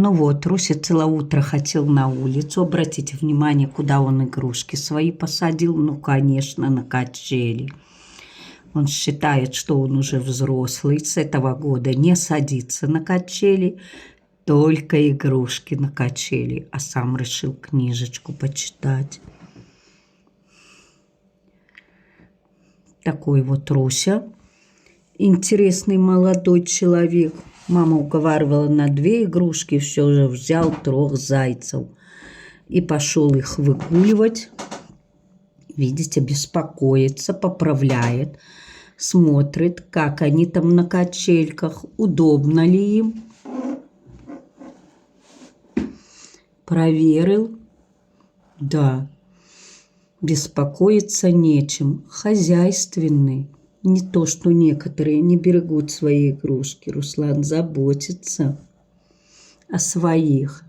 Ну вот, Руся целое утро хотел на улицу. Обратите внимание, куда он игрушки свои посадил. Ну, конечно, на качели. Он считает, что он уже взрослый. С этого года не садится на качели, только игрушки на качели. А сам решил книжечку почитать. Такой вот Руся. Интересный молодой человек. Мама уговаривала на 2 игрушки, все же взял 3 зайцев и пошел их выгуливать. Видите, беспокоится, поправляет, смотрит, как они там на качельках, удобно ли им. Проверил. Да, беспокоиться нечем. Хозяйственный. Не то, что некоторые не берегут свои игрушки. Руслан заботится о своих.